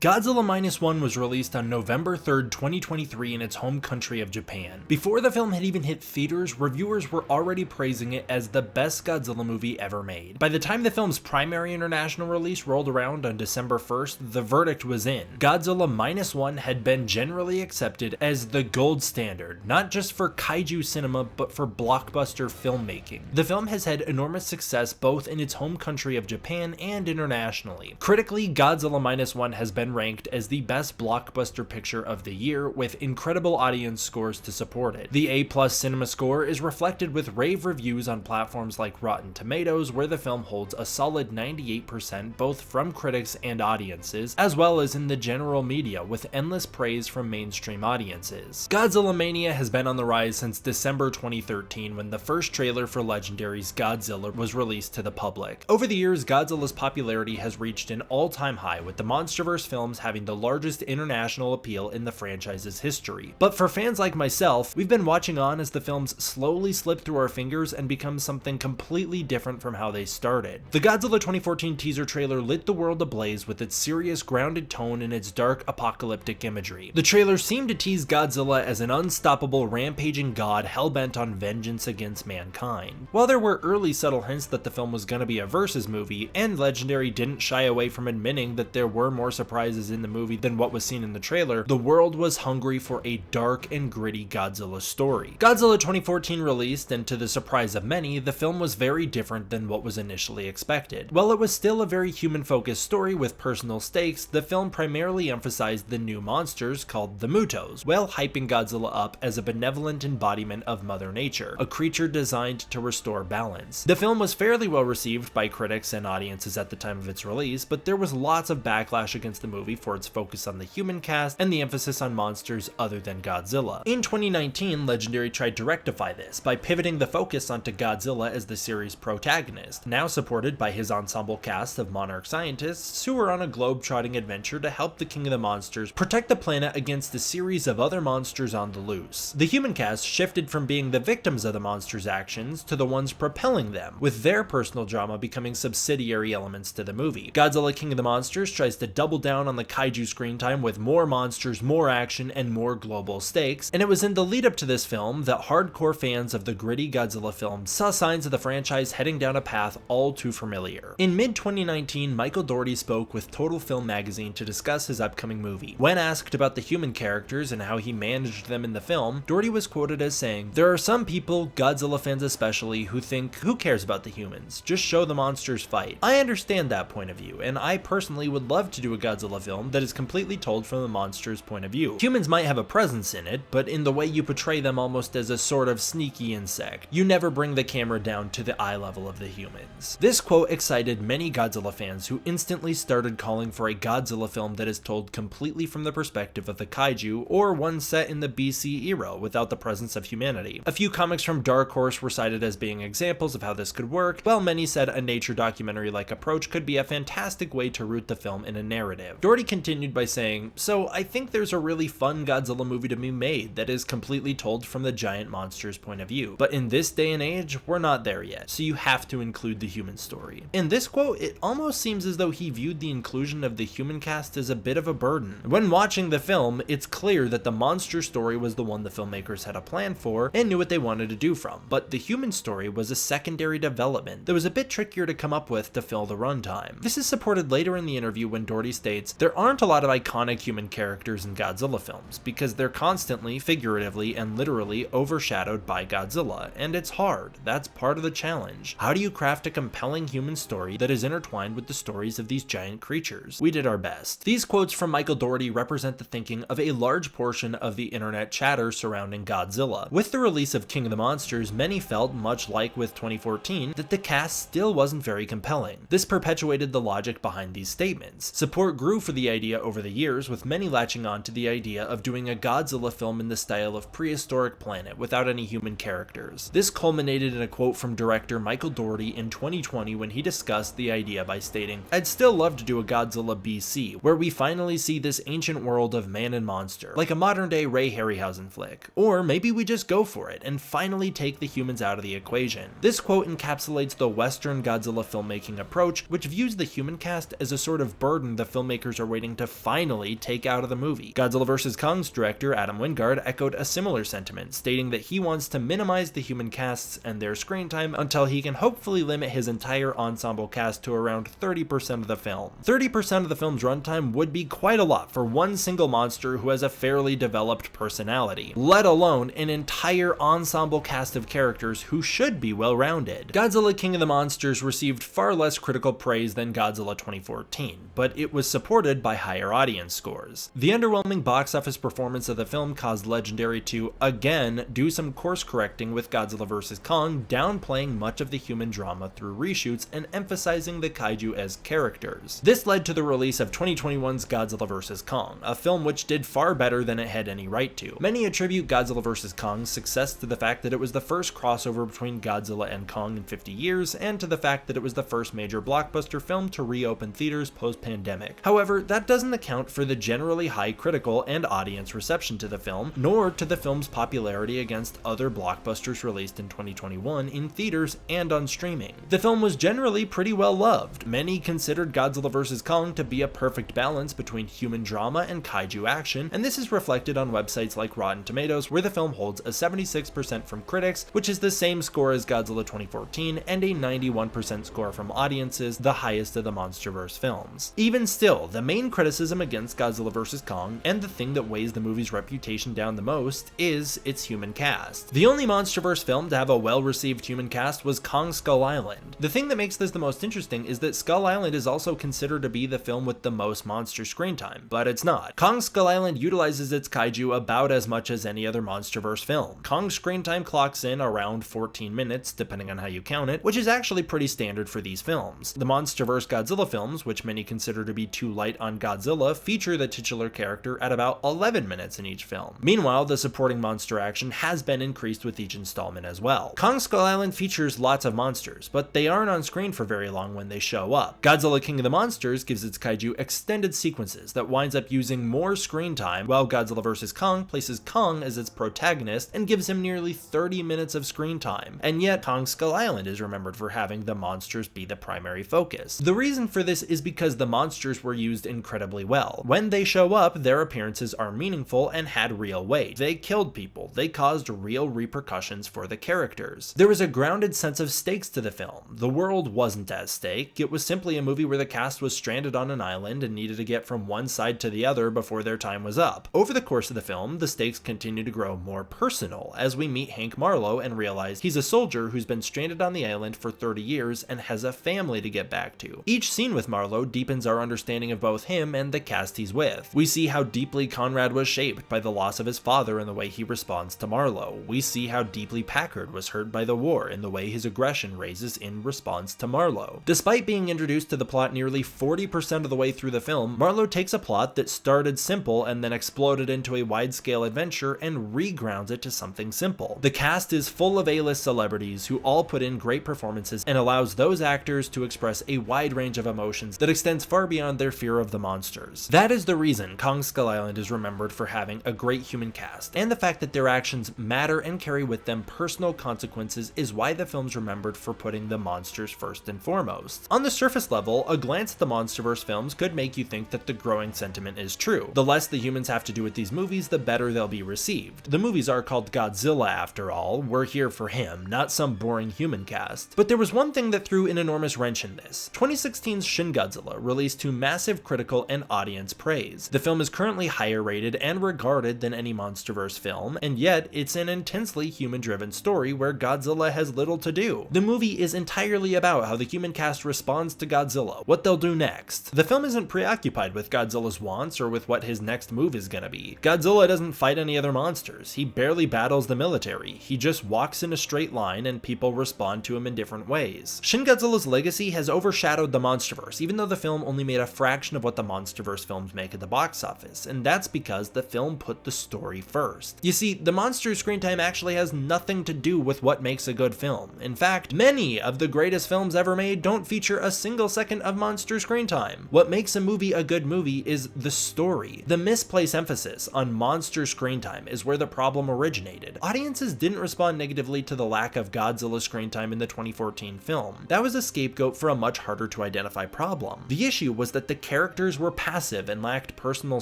Godzilla Minus One was released on November 3rd, 2023 in its home country of Japan. Before the film had even hit theaters, reviewers were already praising it as the best Godzilla movie ever made. By the time the film's primary international release rolled around on December 1st, the verdict was in. Godzilla Minus One had been generally accepted as the gold standard, not just for kaiju cinema, but for blockbuster filmmaking. The film has had enormous success both in its home country of Japan and internationally. Critically, Godzilla Minus One has been ranked as the best blockbuster picture of the year, with incredible audience scores to support it. The A+ cinema score is reflected with rave reviews on platforms like Rotten Tomatoes, where the film holds a solid 98% both from critics and audiences, as well as in the general media, with endless praise from mainstream audiences. Godzilla mania has been on the rise since December 2013, when the first trailer for Legendary's Godzilla was released to the public. Over the years, Godzilla's popularity has reached an all-time high, with the MonsterVerse films having the largest international appeal in the franchise's history. But for fans like myself, we've been watching on as the films slowly slip through our fingers and become something completely different from how they started. The Godzilla 2014 teaser trailer lit the world ablaze with its serious, grounded tone and its dark, apocalyptic imagery. The trailer seemed to tease Godzilla as an unstoppable, rampaging god hell-bent on vengeance against mankind. While there were early subtle hints that the film was gonna be a versus movie, and Legendary didn't shy away from admitting that there were more surprises in the movie than what was seen in the trailer, the world was hungry for a dark and gritty Godzilla story. Godzilla 2014 released, and to the surprise of many, the film was very different than what was initially expected. While it was still a very human-focused story with personal stakes, the film primarily emphasized the new monsters called the Mutos, while hyping Godzilla up as a benevolent embodiment of Mother Nature, a creature designed to restore balance. The film was fairly well received by critics and audiences at the time of its release, but there was lots of backlash against the movie for its focus on the human cast and the emphasis on monsters other than Godzilla. In 2019, Legendary tried to rectify this by pivoting the focus onto Godzilla as the series' protagonist, now supported by his ensemble cast of Monarch scientists who are on a globe-trotting adventure to help the King of the Monsters protect the planet against a series of other monsters on the loose. The human cast shifted from being the victims of the monsters' actions to the ones propelling them, with their personal drama becoming subsidiary elements to the movie. Godzilla King of the Monsters tries to double down on the kaiju screen time with more monsters, more action, and more global stakes, and it was in the lead up to this film that hardcore fans of the gritty Godzilla films saw signs of the franchise heading down a path all too familiar. In mid-2019, Michael Dougherty spoke with Total Film magazine to discuss his upcoming movie. When asked about the human characters and how he managed them in the film, Dougherty was quoted as saying, "There are some people, Godzilla fans especially, who think, who cares about the humans? Just show the monsters fight. I understand that point of view, and I personally would love to do a Godzilla film that is completely told from the monster's point of view. Humans might have a presence in it, but in the way you portray them almost as a sort of sneaky insect. You never bring the camera down to the eye level of the humans." This quote excited many Godzilla fans who instantly started calling for a Godzilla film that is told completely from the perspective of the kaiju, or one set in the BC era without the presence of humanity. A few comics from Dark Horse were cited as being examples of how this could work, while many said a nature documentary-like approach could be a fantastic way to root the film in a narrative. Dougherty continued by saying, "So I think there's a really fun Godzilla movie to be made that is completely told from the giant monster's point of view. But in this day and age, we're not there yet, so you have to include the human story." In this quote, it almost seems as though he viewed the inclusion of the human cast as a bit of a burden. When watching the film, it's clear that the monster story was the one the filmmakers had a plan for and knew what they wanted to do from, but the human story was a secondary development that was a bit trickier to come up with to fill the runtime. This is supported later in the interview when Dougherty states, "There aren't a lot of iconic human characters in Godzilla films, because they're constantly, figuratively, and literally overshadowed by Godzilla, and it's hard. That's part of the challenge. How do you craft a compelling human story that is intertwined with the stories of these giant creatures? We did our best." These quotes from Michael Dougherty represent the thinking of a large portion of the internet chatter surrounding Godzilla. With the release of King of the Monsters, many felt, much like with 2014, that the cast still wasn't very compelling. This perpetuated the logic behind these statements. Support grew for the idea over the years, with many latching on to the idea of doing a Godzilla film in the style of prehistoric planet without any human characters. This culminated in a quote from director Michael Dougherty in 2020 when he discussed the idea by stating, "I'd still love to do a Godzilla BC, where we finally see this ancient world of man and monster, like a modern day Ray Harryhausen flick. Or maybe we just go for it and finally take the humans out of the equation." This quote encapsulates the Western Godzilla filmmaking approach, which views the human cast as a sort of burden the filmmaker filmmakers are waiting to finally take out of the movie. Godzilla vs. Kong's director Adam Wingard echoed a similar sentiment, stating that he wants to minimize the human casts and their screen time until he can hopefully limit his entire ensemble cast to around 30% of the film. 30% of the film's runtime would be quite a lot for one single monster who has a fairly developed personality, let alone an entire ensemble cast of characters who should be well-rounded. Godzilla King of the Monsters received far less critical praise than Godzilla 2014, but it was supported by higher audience scores. The underwhelming box office performance of the film caused Legendary to, again, do some course correcting with Godzilla vs. Kong, downplaying much of the human drama through reshoots and emphasizing the kaiju as characters. This led to the release of 2021's Godzilla vs. Kong, a film which did far better than it had any right to. Many attribute Godzilla vs. Kong's success to the fact that it was the first crossover between Godzilla and Kong in 50 years, and to the fact that it was the first major blockbuster film to reopen theaters post-pandemic. However, that doesn't account for the generally high critical and audience reception to the film, nor to the film's popularity against other blockbusters released in 2021 in theaters and on streaming. The film was generally pretty well loved. Many considered Godzilla vs. Kong to be a perfect balance between human drama and kaiju action, and this is reflected on websites like Rotten Tomatoes, where the film holds a 76% from critics, which is the same score as Godzilla 2014, and a 91% score from audiences, the highest of the MonsterVerse films. Even still, the main criticism against Godzilla vs. Kong, and the thing that weighs the movie's reputation down the most, is its human cast. The only MonsterVerse film to have a well-received human cast was Kong Skull Island. The thing that makes this the most interesting is that Skull Island is also considered to be the film with the most monster screen time, but it's not. Kong Skull Island utilizes its kaiju about as much as any other MonsterVerse film. Kong's screen time clocks in around 14 minutes, depending on how you count it, which is actually pretty standard for these films. The MonsterVerse Godzilla films, which many consider to be too light on Godzilla, feature the titular character at about 11 minutes in each film. Meanwhile, the supporting monster action has been increased with each installment as well. Kong Skull Island features lots of monsters, but they aren't on screen for very long when they show up. Godzilla King of the Monsters gives its kaiju extended sequences that winds up using more screen time, while Godzilla vs. Kong places Kong as its protagonist and gives him nearly 30 minutes of screen time, and yet Kong Skull Island is remembered for having the monsters be the primary focus. The reason for this is because the monsters were used incredibly well. When they show up, their appearances are meaningful and had real weight. They killed people. They caused real repercussions for the characters. There was a grounded sense of stakes to the film. The world wasn't at stake. It was simply a movie where the cast was stranded on an island and needed to get from one side to the other before their time was up. Over the course of the film, the stakes continue to grow more personal as we meet Hank Marlowe and realize he's a soldier who's been stranded on the island for 30 years and has a family to get back to. Each scene with Marlowe deepens our understanding of both him and the cast he's with. We see how deeply Conrad was shaped by the loss of his father and the way he responds to Marlowe. We see how deeply Packard was hurt by the war and the way his aggression raises in response to Marlowe. Despite being introduced to the plot nearly 40% of the way through the film, Marlowe takes a plot that started simple and then exploded into a wide-scale adventure and regrounds it to something simple. The cast is full of A-list celebrities who all put in great performances and allows those actors to express a wide range of emotions that extends far beyond their fear of the monsters. That is the reason Kong Skull Island is remembered for having a great human cast, and the fact that their actions matter and carry with them personal consequences is why the film's remembered for putting the monsters first and foremost. On the surface level, a glance at the MonsterVerse films could make you think that the growing sentiment is true. The less the humans have to do with these movies, the better they'll be received. The movies are called Godzilla after all. We're here for him, not some boring human cast. But there was one thing that threw an enormous wrench in this. 2016's Shin Godzilla released to massive critical and audience praise. The film is currently higher rated and regarded than any MonsterVerse film, and yet it's an intensely human-driven story where Godzilla has little to do. The movie is entirely about how the human cast responds to Godzilla, what they'll do next. The film isn't preoccupied with Godzilla's wants or with what his next move is gonna be. Godzilla doesn't fight any other monsters. He barely battles the military. He just walks in a straight line and people respond to him in different ways. Shin Godzilla's legacy has overshadowed the MonsterVerse, even though the film only made a fraction of what the MonsterVerse films make at the box office, and that's because the film put the story first. You see, the monster screen time actually has nothing to do with what makes a good film. In fact, many of the greatest films ever made don't feature a single second of monster screen time. What makes a movie a good movie is the story. The misplaced emphasis on monster screen time is where the problem originated. Audiences didn't respond negatively to the lack of Godzilla screen time in the 2014 film. That was a scapegoat for a much harder to identify problem. The issue was that the characters were passive and lacked personal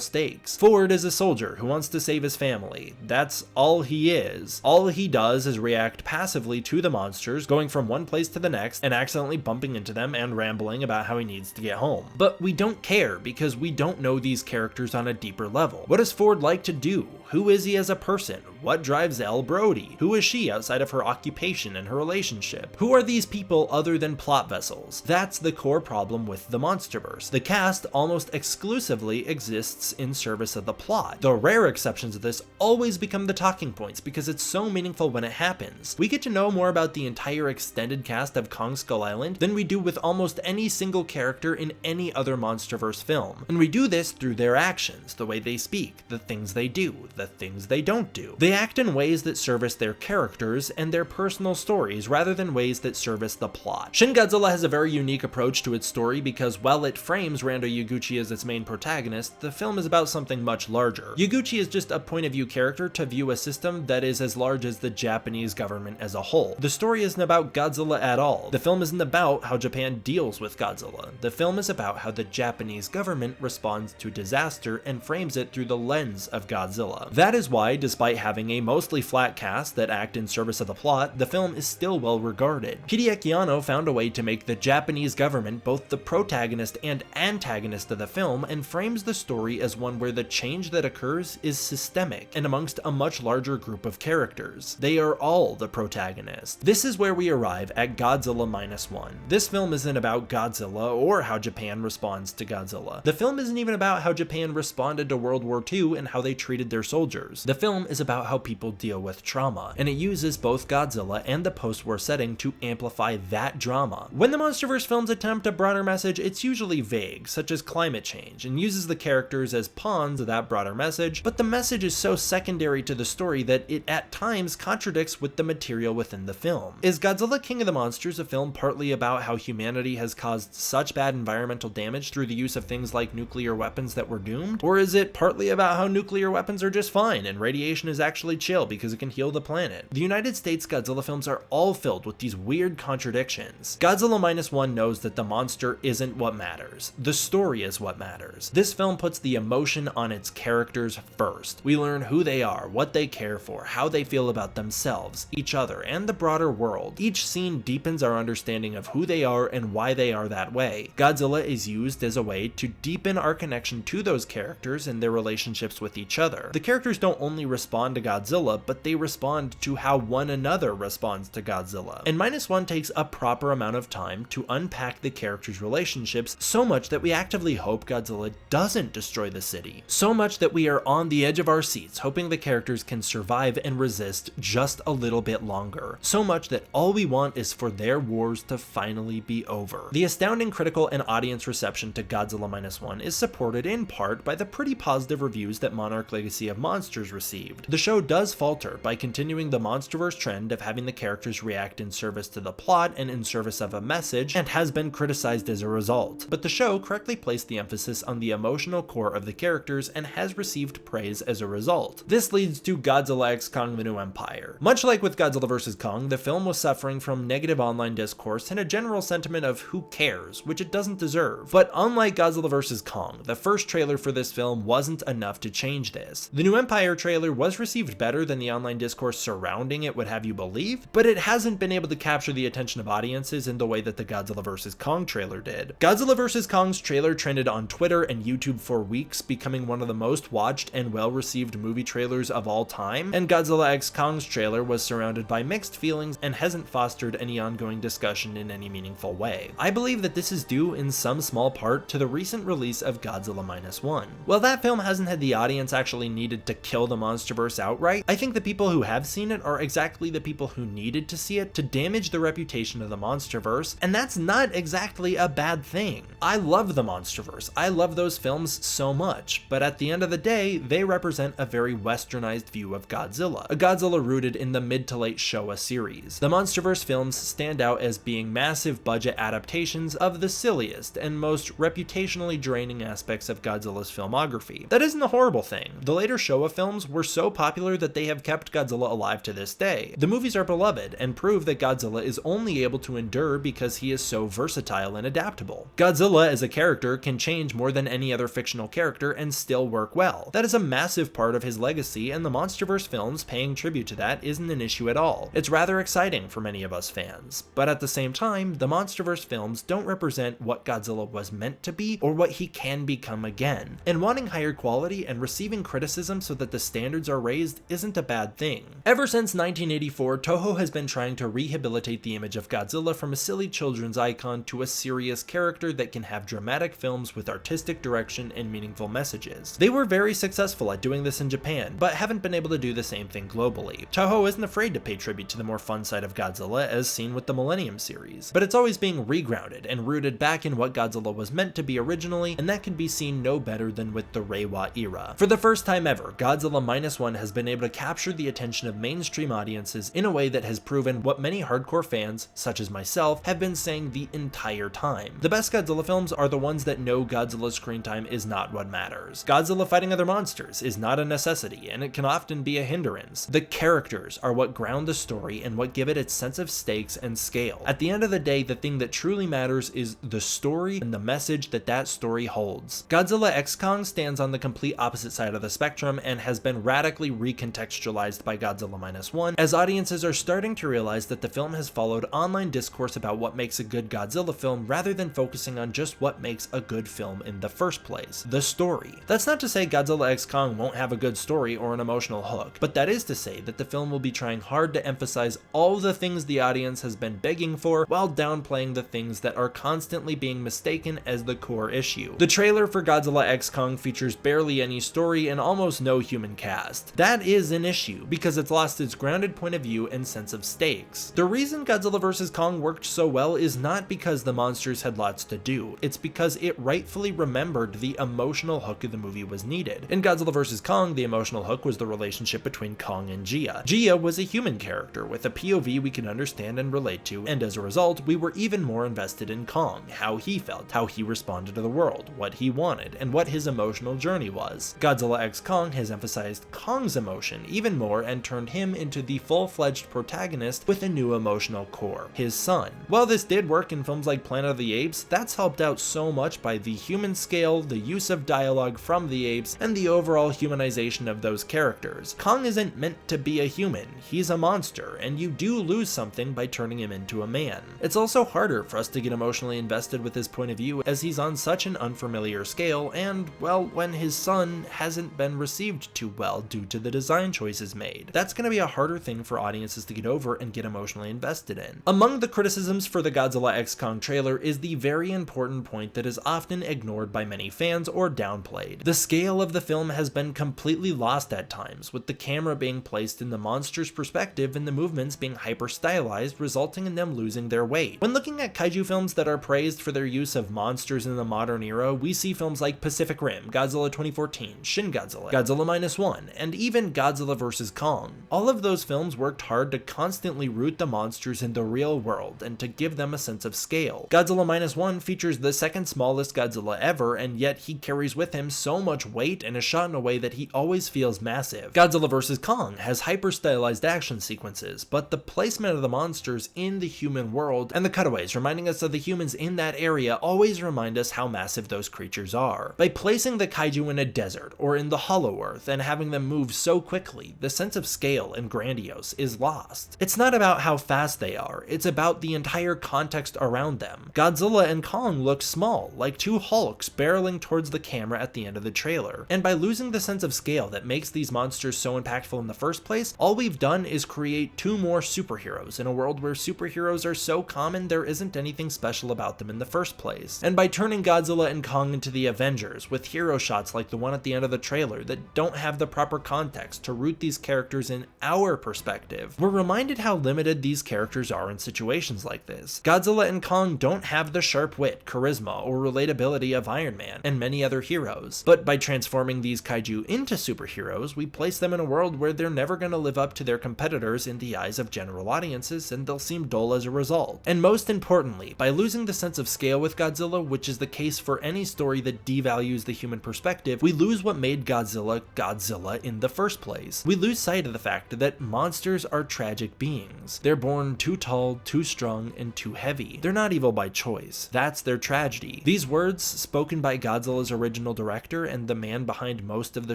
stakes. Ford is a soldier who wants to save his family. That's all he is. All he does is react passively to the monsters, going from one place to the next and accidentally bumping into them and rambling about how he needs to get home. But we don't care because we don't know these characters on a deeper level. What does Ford like to do? Who is he as a person? What drives Elle Brody? Who is she outside of her occupation and her relationship? Who are these people other than plot vessels? That's the core problem with the MonsterVerse. The cast almost exclusively exists in service of the plot. The rare exceptions of this always become the talking points because it's so meaningful when it happens. We get to know more about the entire extended cast of Kong Skull Island than we do with almost any single character in any other MonsterVerse film. And we do this through their actions, the way they speak, the things they do, the things they don't do. They act in ways that service their characters and their personal stories rather than ways that service the plot. Shin Godzilla has a very unique approach to its story because while it frames Rando Yaguchi as its main protagonist, the film is about something much larger. Yaguchi is just a point of view character to view a system that is as large as the Japanese government as a whole. The story isn't about Godzilla at all. The film isn't about how Japan deals with Godzilla. The film is about how the Japanese government responds to disaster and frames it through the lens of Godzilla. That is why, despite having a mostly flat cast that act in service of the plot, the film is still well regarded. Hideaki Anno found a way to make the Japanese government both the protagonist and antagonist of the film and frames the story as one where the change that occurs is systemic and amongst a much larger group of characters. They are all the protagonist. This is where we arrive at Godzilla Minus One. This film isn't about Godzilla or how Japan responds to Godzilla. The film isn't even about how Japan responded to World War II and how they treated their soldiers. The film is about how people deal with trauma, and it uses both Godzilla and the post-war setting to amplify that drama. When the MonsterVerse films attempt a broader message, it's usually vague, such as climate change, and uses the characters as pawns of that broader message, but the message is so secondary to the story that it at times contradicts with the material within the film. Is Godzilla King of the Monsters a film partly about how humanity has caused such bad environmental damage through the use of things like nuclear weapons that we're doomed? Or is it partly about how nuclear weapons are just fine and radiation is actually chill because it can heal the planet? The United States Godzilla films are all filled with these weird contradictions. Godzilla Minus One knows that the monster isn't what matters. The story is what matters. This film puts the emotion on its characters first. We learn who they are, what they care for, how they feel about themselves, each other, and the broader world. Each scene deepens our understanding of who they are and why they are that way. Godzilla is used as a way to deepen our connection to those characters and their relationships with each other. The characters don't only respond to Godzilla, but they respond to how one another responds to Godzilla. And Minus One takes a proper amount of time to unpack the characters' relationships so much that we actively hope Godzilla doesn't destroy the city. So much that we are on the edge of our seats hoping the characters can survive and resist just a little bit longer. So much that all we want is for their wars to finally be over. The astounding critical and audience reception to Godzilla Minus One is supported in part by the pretty positive reviews that Monarch Legacy of Monsters received. The show does falter by continuing the MonsterVerse trend of having the characters react in service to the plot and in service of a message, and has been criticized as a result. But the show correctly placed the emphasis on the emotional core of the characters and has received praise as a result. This leads to Godzilla X Kong: The New Empire. Much like with Godzilla vs. Kong, the film was suffering from negative online discourse and a general sentiment of who cares, which it doesn't deserve. But unlike Godzilla vs. Kong, the first trailer for this film wasn't enough to change this. The New Empire trailer was received better than the online discourse surrounding it would have you believe, but it hasn't been able to capture the attention of audiences in the way that the Godzilla vs. Kong trailer did. Godzilla vs. Kong's trailer trended on Twitter and YouTube for weeks, becoming one of the most watched and well-received movie trailers of all time, and Godzilla X Kong's trailer was surrounded by mixed feelings and hasn't fostered any ongoing discussion in any meaningful way. I believe that this is due in some small part to the recent release of Godzilla Minus One. While that film hasn't had the audience actually needed to kill the MonsterVerse outright, I think the people who have seen it are exactly the people who needed to see it to damage the reputation of the MonsterVerse, and that's not exactly a bad thing. I love the MonsterVerse. I love those films so much, but at the end of the day, they represent a very westernized view of Godzilla, a Godzilla rooted in the mid to late Showa series. The MonsterVerse films stand out as being massive budget adaptations of the silliest and most reputationally draining aspects of Godzilla's filmography. That isn't a horrible thing. The later Showa films were so popular that they have kept Godzilla alive to this day. The movies are beloved and prove that Godzilla is only able to endure because he is so versatile and adaptable. Godzilla as a character character can change more than any other fictional character and still work well. That is a massive part of his legacy, and the MonsterVerse films paying tribute to that isn't an issue at all. It's rather exciting for many of us fans. But at the same time, the MonsterVerse films don't represent what Godzilla was meant to be or what he can become again. And wanting higher quality and receiving criticism so that the standards are raised isn't a bad thing. Ever since 1984, Toho has been trying to rehabilitate the image of Godzilla from a silly children's icon to a serious character that can have dramatic films with artistic direction and meaningful messages. They were very successful at doing this in Japan, but haven't been able to do the same thing globally. Toho isn't afraid to pay tribute to the more fun side of Godzilla, as seen with the Millennium series, but it's always being regrounded and rooted back in what Godzilla was meant to be originally, and that can be seen no better than with the Reiwa era. For the first time ever, Godzilla Minus One has been able to capture the attention of mainstream audiences in a way that has proven what many hardcore fans, such as myself, have been saying the entire time. The best Godzilla films are the ones that know Godzilla's screen time is not what matters. Godzilla fighting other monsters is not a necessity, and it can often be a hindrance. The characters are what ground the story and what give it its sense of stakes and scale. At the end of the day, the thing that truly matters is the story and the message that that story holds. Godzilla X Kong stands on the complete opposite side of the spectrum and has been radically recontextualized by Godzilla Minus One, as audiences are starting to realize that the film has followed online discourse about what makes a good Godzilla film rather than focusing on just what makes a good film in the first place, the story. That's not to say Godzilla X Kong won't have a good story or an emotional hook, but that is to say that the film will be trying hard to emphasize all the things the audience has been begging for while downplaying the things that are constantly being mistaken as the core issue. The trailer for Godzilla X Kong features barely any story and almost no human cast. That is an issue, because it's lost its grounded point of view and sense of stakes. The reason Godzilla vs. Kong worked so well is not because the monsters had lots to do, it's because it rightfully remembered the emotional hook of the movie was needed. In Godzilla vs. Kong, the emotional hook was the relationship between Kong and Gia. Gia was a human character with a POV we can understand and relate to, and as a result, we were even more invested in Kong, how he felt, how he responded to the world, what he wanted, and what his emotional journey was. Godzilla X Kong has emphasized Kong's emotion even more and turned him into the full-fledged protagonist with a new emotional core, his son. While this did work in films like Planet of the Apes, that's helped out so much by the human scale, the use of dialogue from the apes, and the overall humanization of those characters. Kong isn't meant to be a human, he's a monster, and you do lose something by turning him into a man. It's also harder for us to get emotionally invested with his point of view as he's on such an unfamiliar scale, and, well, when his son hasn't been received too well due to the design choices made. That's gonna be a harder thing for audiences to get over and get emotionally invested in. Among the criticisms for the Godzilla X Kong trailer is the very important point that is often ignored by many fans or downplayed. The scale of the film has been completely lost at times, with the camera being placed in the monster's perspective and the movements being hyper-stylized, resulting in them losing their weight. When looking at kaiju films that are praised for their use of monsters in the modern era, we see films like Pacific Rim, Godzilla 2014, Shin Godzilla, Godzilla Minus One, and even Godzilla vs. Kong. All of those films worked hard to constantly root the monsters in the real world and to give them a sense of scale. Godzilla Minus One features the second smallest Godzilla ever, and yet he carries with him so much weight and is shot in a way that he always feels massive. Godzilla vs. Kong has hyper-stylized action sequences, but the placement of the monsters in the human world and the cutaways reminding us of the humans in that area always remind us how massive those creatures are. By placing the kaiju in a desert or in the Hollow Earth and having them move so quickly, the sense of scale and grandiose is lost. It's not about how fast they are, it's about the entire context around them. Godzilla and Kong look small, like two Hulks barreling towards the camera at the end of the trailer. And by losing the sense of scale that makes these monsters so impactful in the first place, all we've done is create two more superheroes in a world where superheroes are so common there isn't anything special about them in the first place. And by turning Godzilla and Kong into the Avengers, with hero shots like the one at the end of the trailer that don't have the proper context to root these characters in our perspective, we're reminded how limited these characters are in situations like this. Godzilla and Kong don't have the sharp wit, charisma, or relatability of Iron Man and many other heroes, but by transforming these kaiju into superheroes, we place them in a world where they're never going to live up to their competitors in the eyes of general audiences, and they'll seem dull as a result. And most importantly, by losing the sense of scale with Godzilla, which is the case for any story that devalues the human perspective, we lose what made Godzilla Godzilla in the first place. We lose sight of the fact that monsters are tragic beings. They're born too tall, too strong, and too heavy. They're not evil by choice. That's their tragedy. These These words, spoken by Godzilla's original director and the man behind most of the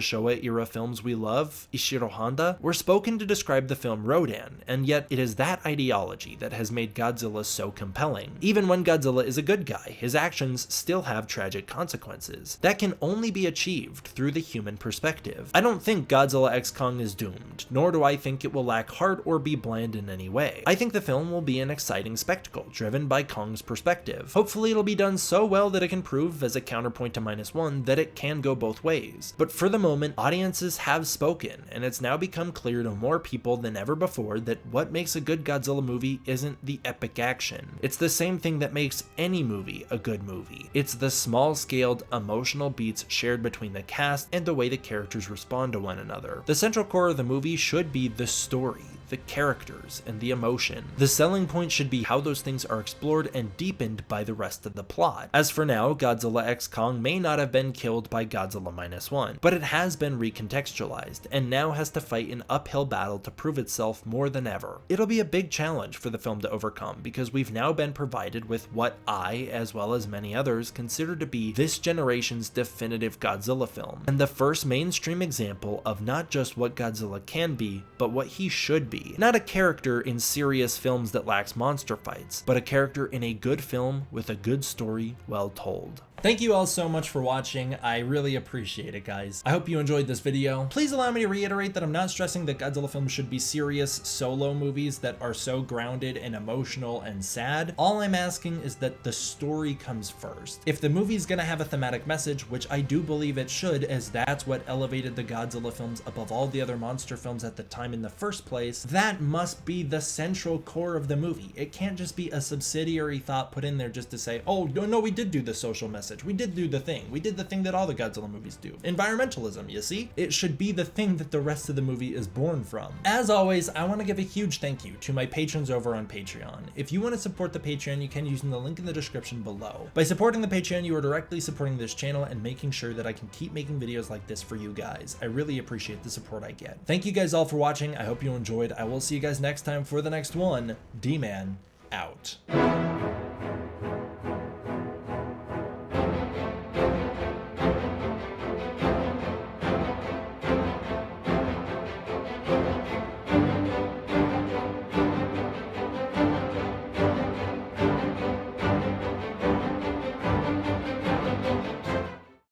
Showa-era films we love, Ishiro Honda, were spoken to describe the film Rodan, and yet it is that ideology that has made Godzilla so compelling. Even when Godzilla is a good guy, his actions still have tragic consequences. That can only be achieved through the human perspective. I don't think Godzilla X Kong is doomed, nor do I think it will lack heart or be bland in any way. I think the film will be an exciting spectacle driven by Kong's perspective. Hopefully it'll be done so well that it can prove, as a counterpoint to Minus One, that it can go both ways. But for the moment, audiences have spoken, and it's now become clear to more people than ever before that what makes a good Godzilla movie isn't the epic action. It's the same thing that makes any movie a good movie. It's the small-scaled, emotional beats shared between the cast and the way the characters respond to one another. The central core of the movie should be the story, the characters, and the emotion. The selling point should be how those things are explored and deepened by the rest of the plot. As for now, Godzilla X Kong may not have been killed by Godzilla Minus One, but it has been recontextualized, and now has to fight an uphill battle to prove itself more than ever. It'll be a big challenge for the film to overcome, because we've now been provided with what I, as well as many others, consider to be this generation's definitive Godzilla film, and the first mainstream example of not just what Godzilla can be, but what he should be. Not a character in serious films that lacks monster fights, but a character in a good film with a good story well told. Thank you all so much for watching. I really appreciate it, guys. I hope you enjoyed this video. Please allow me to reiterate that I'm not stressing that Godzilla films should be serious solo movies that are so grounded and emotional and sad. All I'm asking is that the story comes first. If the movie's gonna have a thematic message, which I do believe it should, as that's what elevated the Godzilla films above all the other monster films at the time in the first place, that must be the central core of the movie. It can't just be a subsidiary thought put in there just to say, oh, no, we did do the social message. We did do the thing. We did the thing that all the Godzilla movies do. Environmentalism, you see? It should be the thing that the rest of the movie is born from. As always, I want to give a huge thank you to my patrons over on Patreon. If you want to support the Patreon, you can using the link in the description below. By supporting the Patreon, you are directly supporting this channel and making sure that I can keep making videos like this for you guys. I really appreciate the support I get. Thank you guys all for watching. I hope you enjoyed. I will see you guys next time for the next one. D-Man out.